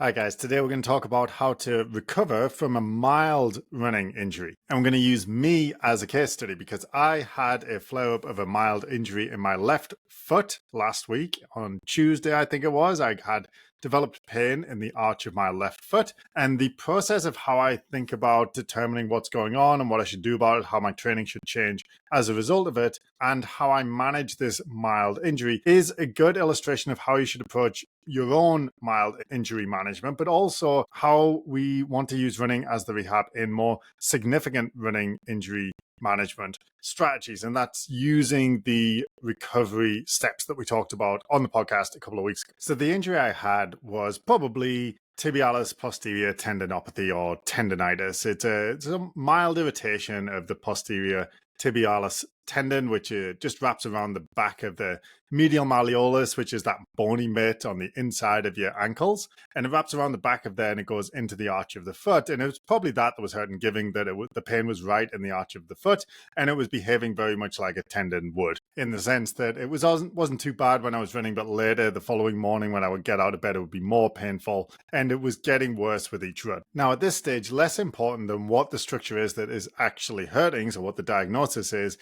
Hi guys, today we're going to talk about how to recover from a mild running injury. And we're going to use me as a case study because I had a flare-up of a mild injury in my left foot last week. On Tuesday, I think it was, I had developed pain in the arch of my left foot. And the process of how I think about determining what's going on and what I should do about it, how my training should change as a result of it, and how I manage this mild injury is a good illustration of how you should approach your own mild injury management, but also how we want to use running as the rehab in more significant running injury management strategies. And that's using the recovery steps that we talked about on the podcast a couple of weeks ago. So the injury I had was probably tibialis posterior tendinopathy or tendinitis. It's a mild irritation of the posterior tibialis tendon, which just wraps around the back of the medial malleolus, which is that bony bit on the inside of your ankles, and it wraps around the back of there and it goes into the arch of the foot. And it was probably that was hurting, given that the pain was right in the arch of the foot, and it was behaving very much like a tendon would, in the sense that it wasn't too bad when I was running, but later the following morning when I would get out of bed, it would be more painful, and it was getting worse with each run. Now at this stage, less important than what the structure is that is actually hurting, so what the diagnosis is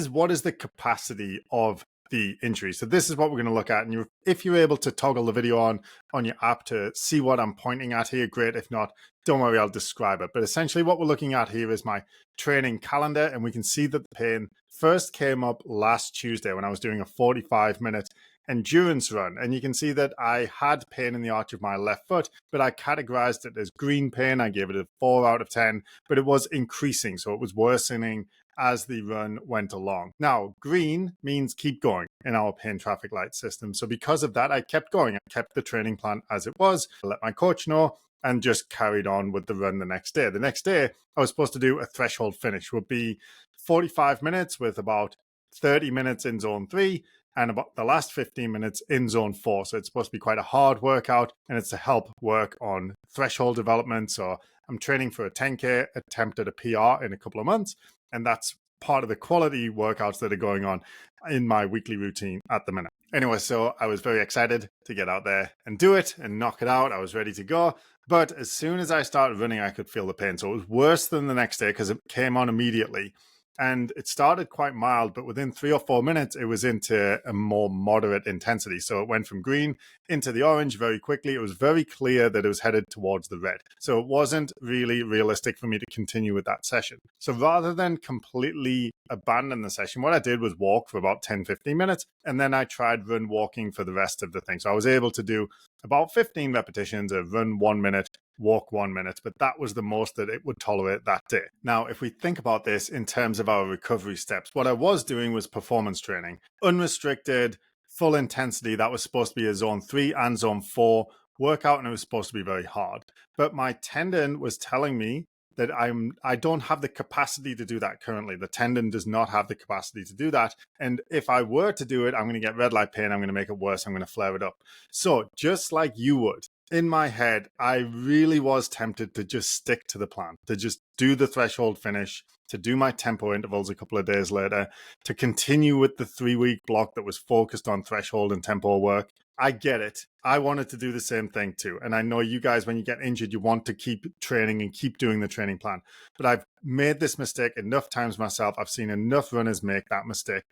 what is the capacity of the injury. So this is what we're going to look at. And if you're able to toggle the video on your app to see what I'm pointing at here, great. If not, don't worry, I'll describe it. But essentially what we're looking at here is my training calendar. And we can see that the pain first came up last Tuesday when I was doing a 45-minute endurance run. And you can see that I had pain in the arch of my left foot, but I categorized it as green pain. I gave it a 4 out of 10, but it was increasing. So it was worsening as the run went along. Now, green means keep going in our pain traffic light system. So because of that, I kept going. I kept the training plan as it was, I let my coach know, and just carried on with the run the next day. The next day, I was supposed to do a threshold finish, would be 45 minutes with about 30 minutes in zone 3 and about the last 15 minutes in zone 4. So it's supposed to be quite a hard workout, and it's to help work on threshold development. So I'm training for a 10K, attempted a PR in a couple of months, and that's part of the quality workouts that are going on in my weekly routine at the minute. Anyway, so I was very excited to get out there and do it and knock it out. I was ready to go. But as soon as I started running, I could feel the pain. So it was worse than the next day because it came on immediately. And it started quite mild, but within 3 or 4 minutes, it was into a more moderate intensity. So it went from green into the orange very quickly. It was very clear that it was headed towards the red. So it wasn't really realistic for me to continue with that session. So rather than completely abandon the session, what I did was walk for about 10-15 minutes. And then I tried run walking for the rest of the thing. So I was able to do about 15 repetitions of run 1 minute, walk 1 minute, but that was the most that it would tolerate that day. Now, if we think about this in terms of our recovery steps, what I was doing was performance training, unrestricted, full intensity. That was supposed to be a zone 3 and zone 4 workout, and it was supposed to be very hard. But my tendon was telling me that I don't have the capacity to do that currently. The tendon does not have the capacity to do that. And if I were to do it, I'm going to get red light pain. I'm going to make it worse. I'm going to flare it up. So just like you would, in my head, I really was tempted to just stick to the plan, to just do the threshold finish, to do my tempo intervals a couple of days later, to continue with the 3-week block that was focused on threshold and tempo work. I get it. I wanted to do the same thing too. And I know you guys, when you get injured, you want to keep training and keep doing the training plan. But I've made this mistake enough times myself. I've seen enough runners make that mistake.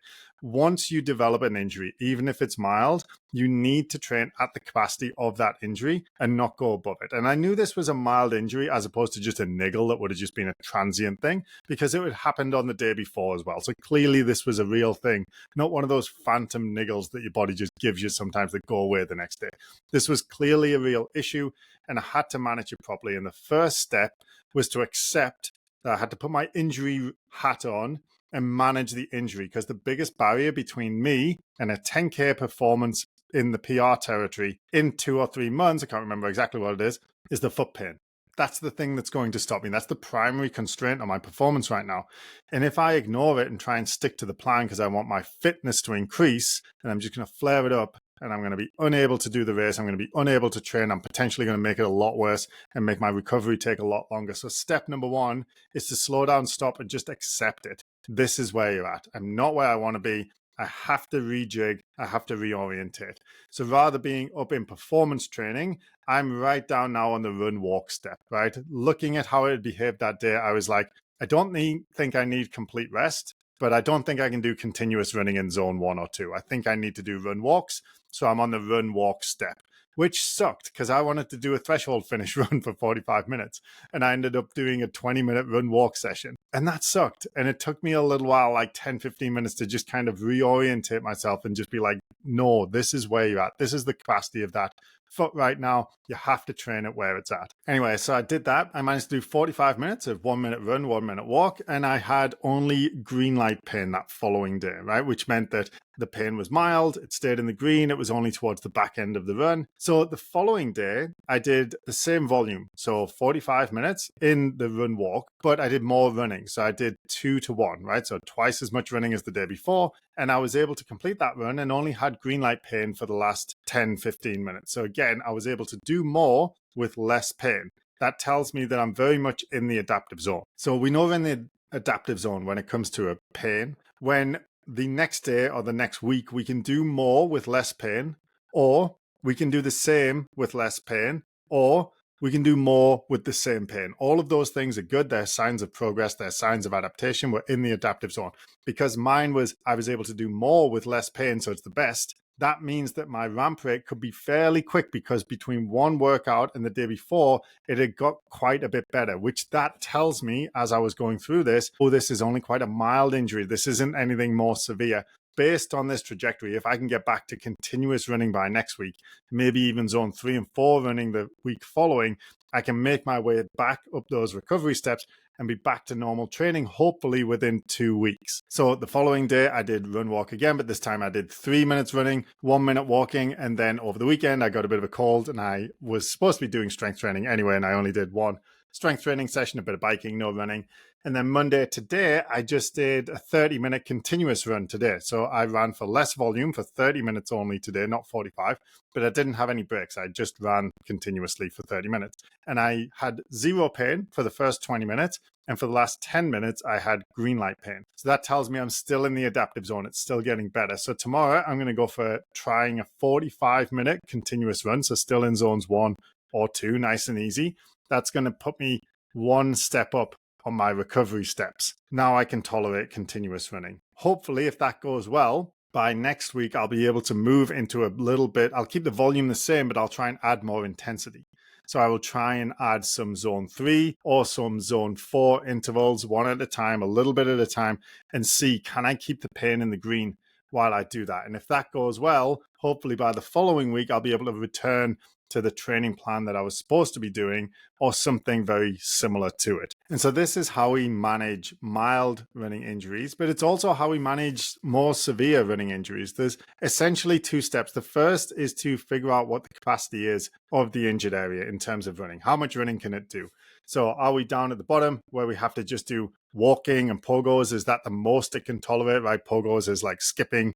Once you develop an injury, even if it's mild, you need to train at the capacity of that injury and not go above it. And I knew this was a mild injury as opposed to just a niggle that would have just been a transient thing, because it had happened on the day before as well. So clearly this was a real thing, not one of those phantom niggles that your body just gives you sometimes that go away the next day. This was clearly a real issue, and I had to manage it properly. And the first step was to accept that I had to put my injury hat on and manage the injury, because the biggest barrier between me and a 10K performance in the PR territory in 2 or 3 months, I can't remember exactly what it is the foot pain. That's the thing that's going to stop me. That's the primary constraint on my performance right now. And if I ignore it and try and stick to the plan because I want my fitness to increase, and I'm just going to flare it up, and I'm going to be unable to do the race, I'm going to be unable to train, I'm potentially going to make it a lot worse and make my recovery take a lot longer. So step number 1 is to slow down, stop, and just accept it. This is where you're at. I'm not where I want to be. I have to rejig, I have to reorientate. So rather being up in performance training, I'm right down now on the run walk step, right? Looking at how it behaved that day, I was like, I don't think I need complete rest, but I don't think I can do continuous running in zone 1 or 2. I think I need to do run walks. So I'm on the run walk step, which sucked because I wanted to do a threshold finish run for 45 minutes. And I ended up doing a 20-minute run walk session. And that sucked. And it took me a little while, like 10, 15 minutes to just kind of reorientate myself and just be like, no, this is where you're at. This is the capacity of that foot right now. You have to train it where it's at. Anyway, so I did that. I managed to do 45 minutes of 1 minute run, 1 minute walk, and I had only green light pain that following day, right? Which meant that the pain was mild, it stayed in the green, it was only towards the back end of the run. So the following day, I did the same volume, so 45 minutes in the run walk, but I did more running. So I did 2 to 1, right? So twice as much running as the day before. And I was able to complete that run and only had green light pain for the last 10, 15 minutes. So again, I was able to do more with less pain. That tells me that I'm very much in the adaptive zone. So we know we're in the adaptive zone when it comes to a pain. When the next day or the next week, we can do more with less pain, or we can do the same with less pain, or we can do more with the same pain. All of those things are good. They're signs of progress. They're signs of adaptation. We're in the adaptive zone. Because mine was, I was able to do more with less pain, so it's the best. That means that my ramp rate could be fairly quick because between one workout and the day before, it had got quite a bit better, which that tells me as I was going through this, oh, this is only quite a mild injury. This isn't anything more severe. Based on this trajectory, if I can get back to continuous running by next week, maybe even zone 3 and 4 running the week following, I can make my way back up those recovery steps and be back to normal training, hopefully within 2 weeks. So the following day, I did run walk again, but this time I did 3 minutes running, 1 minute walking. And then over the weekend, I got a bit of a cold and I was supposed to be doing strength training anyway. And I only did one strength training session, a bit of biking, no running. And then Monday today, I just did a 30-minute continuous run today. So I ran for less volume for 30 minutes only today, not 45, but I didn't have any breaks. I just ran continuously for 30 minutes. And I had zero pain for the first 20 minutes. And for the last 10 minutes, I had green light pain. So that tells me I'm still in the adaptive zone. It's still getting better. So tomorrow, I'm going to go for trying a 45-minute continuous run. So still in zones 1 or 2, nice and easy. That's going to put me one step up on my recovery steps. Now I can tolerate continuous running. Hopefully, if that goes well, by next week, I'll be able to move into a little bit. I'll keep the volume the same, but I'll try and add more intensity. So I will try and add some zone 3 or some zone 4 intervals, one at a time, a little bit at a time, and see, can I keep the pain in the green while I do that? And if that goes well, hopefully by the following week, I'll be able to return to the training plan that I was supposed to be doing or something very similar to it. And so this is how we manage mild running injuries, but it's also how we manage more severe running injuries. There's essentially 2 steps. The first is to figure out what the capacity is of the injured area in terms of running. How much running can it do? So are we down at the bottom where we have to just do walking and pogos? Is that the most it can tolerate, right? Pogos is like skipping,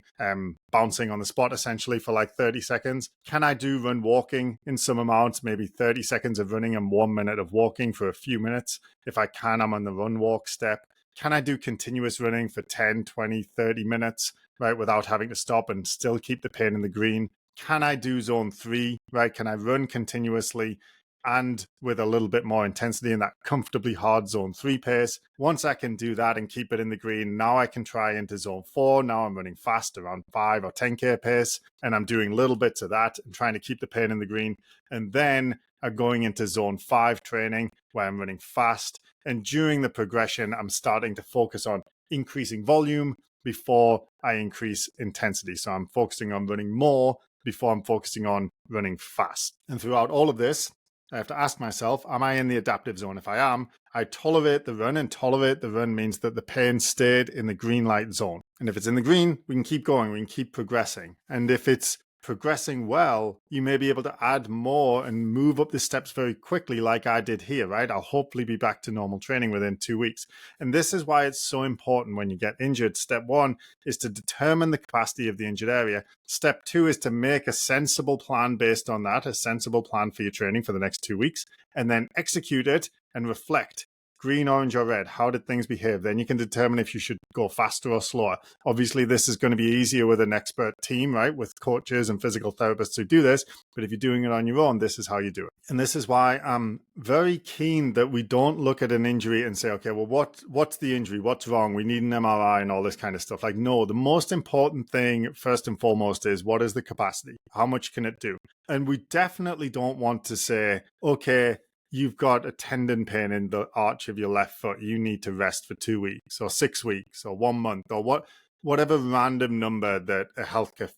bouncing on the spot essentially for like 30 seconds. Can I do run walking in some amounts, maybe 30 seconds of running and 1 minute of walking for a few minutes? If I can, I'm on the run walk step. Can I do continuous running for 10, 20, 30 minutes, right, without having to stop and still keep the pain in the green? Can I do zone 3, right? Can I run continuously and with a little bit more intensity in that comfortably hard zone 3 pace? Once I can do that and keep it in the green, now I can try into zone 4. Now I'm running fast around 5 or 10K pace, and I'm doing little bits of that and trying to keep the pain in the green. And then I'm going into zone 5 training where I'm running fast. And during the progression, I'm starting to focus on increasing volume before I increase intensity. So I'm focusing on running more before I'm focusing on running fast. And throughout all of this, I have to ask myself, am I in the adaptive zone? If I am, I tolerate the run, and tolerate the run means that the pain stayed in the green light zone. And if it's in the green, we can keep going, we can keep progressing. And if it's progressing well, you may be able to add more and move up the steps very quickly like I did here, right? I'll hopefully be back to normal training within 2 weeks. And this is why it's so important when you get injured. Step 1 is to determine the capacity of the injured area. Step 2 is to make a sensible plan based on that, a sensible plan for your training for the next 2 weeks, and then execute it and reflect. green, orange, or red? How did things behave? Then you can determine if you should go faster or slower. Obviously, this is going to be easier with an expert team, right? With coaches and physical therapists who do this. But if you're doing it on your own, this is how you do it. And this is why I'm very keen that we don't look at an injury and say, okay, well, what's the injury? What's wrong? We need an MRI and all this kind of stuff. Like, no, the most important thing, first and foremost, is what is the capacity? How much can it do? And we definitely don't want to say, okay, you've got a tendon pain in the arch of your left foot. You need to rest for 2 weeks or 6 weeks or 1 month or whatever random number that a healthcare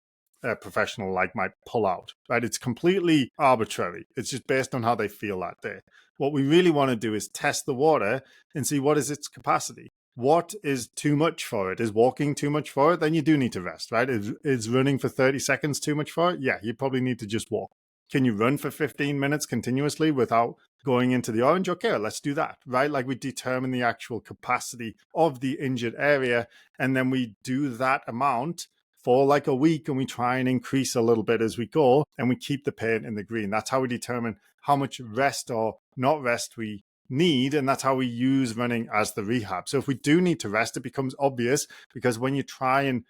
professional might pull out, right? It's completely arbitrary. It's just based on how they feel that day. What we really want to do is test the water and see what is its capacity. What is too much for it? Is walking too much for it? Then you do need to rest, right? Is running for 30 seconds too much for it? Yeah, you probably need to just walk. Can you run for 15 minutes continuously without going into the orange? Okay, let's do that, right? Like, we determine the actual capacity of the injured area, and then we do that amount for like a week, and we try and increase a little bit as we go, and we keep the pain in the green. That's how we determine how much rest or not rest we need, and that's how we use running as the rehab. So if we do need to rest, it becomes obvious, because when you try and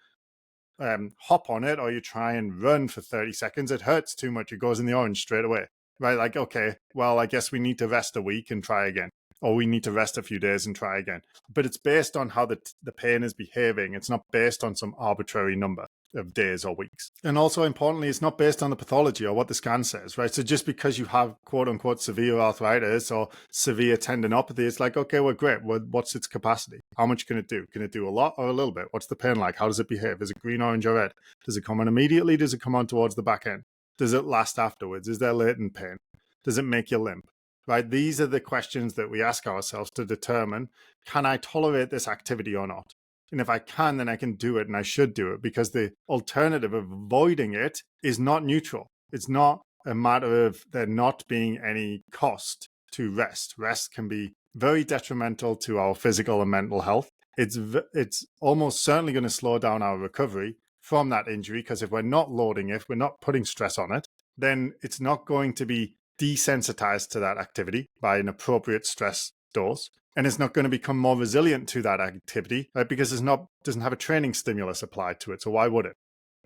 hop on it or you try and run for 30 seconds, it hurts too much. It goes in the orange straight away, right? Like, okay, well, I guess we need to rest a week and try again, or we need to rest a few days and try again. But it's based on how the pain is behaving. It's not based on some arbitrary number of days or weeks. And also importantly, it's not based on the pathology or what the scan says, right? So just because you have quote unquote severe arthritis or severe tendinopathy, it's like, okay, well, great. What's its capacity? How much can it do? Can it do a lot or a little bit? What's the pain like? How does it behave? Is it green, orange, or red? Does it come on immediately? Does it come on towards the back end? Does it last afterwards? Is there latent pain? Does it make you limp? Right? These are the questions that we ask ourselves to determine, can I tolerate this activity or not? And if I can, then I can do it, and I should do it, because the alternative of avoiding it is not neutral. It's not a matter of there not being any cost to rest. Rest can be very detrimental to our physical and mental health. It's almost certainly going to slow down our recovery from that injury, because if we're not loading it, if we're not putting stress on it, then it's not going to be desensitized to that activity by an appropriate stress dose. And it's not going to become more resilient to that activity, right? Because it doesn't have a training stimulus applied to it. So why would it?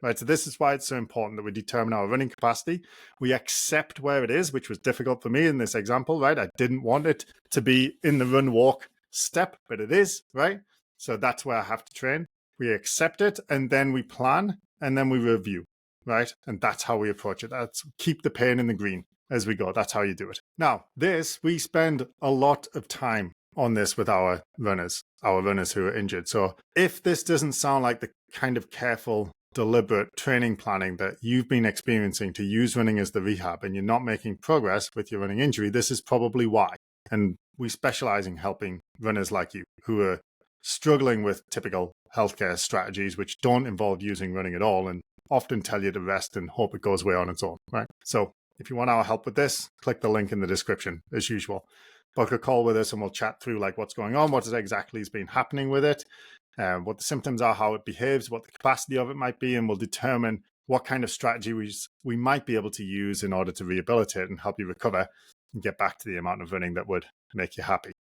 Right? So this is why it's so important that we determine our running capacity. We accept where it is, which was difficult for me in this example, right? I didn't want it to be in the run walk step, but it is, right? So that's where I have to train. We accept it, and then we plan, and then we review, right? And that's how we approach it. That's keep the pain in the green as we go. That's how you do it. Now, we spend a lot of time on this with our runners who are injured. So if this doesn't sound like the kind of careful, deliberate training planning that you've been experiencing to use running as the rehab, and you're not making progress with your running injury, this is probably why. And we specialize in helping runners like you who are struggling with typical healthcare strategies which don't involve using running at all, and often tell you to rest and hope it goes away on its own, right? So if you want our help with this, click the link in the description as usual. Book a call with us and we'll chat through like what's going on, what exactly has been happening with it, what the symptoms are, how it behaves, what the capacity of it might be, and we'll determine what kind of strategy we might be able to use in order to rehabilitate and help you recover and get back to the amount of running that would make you happy.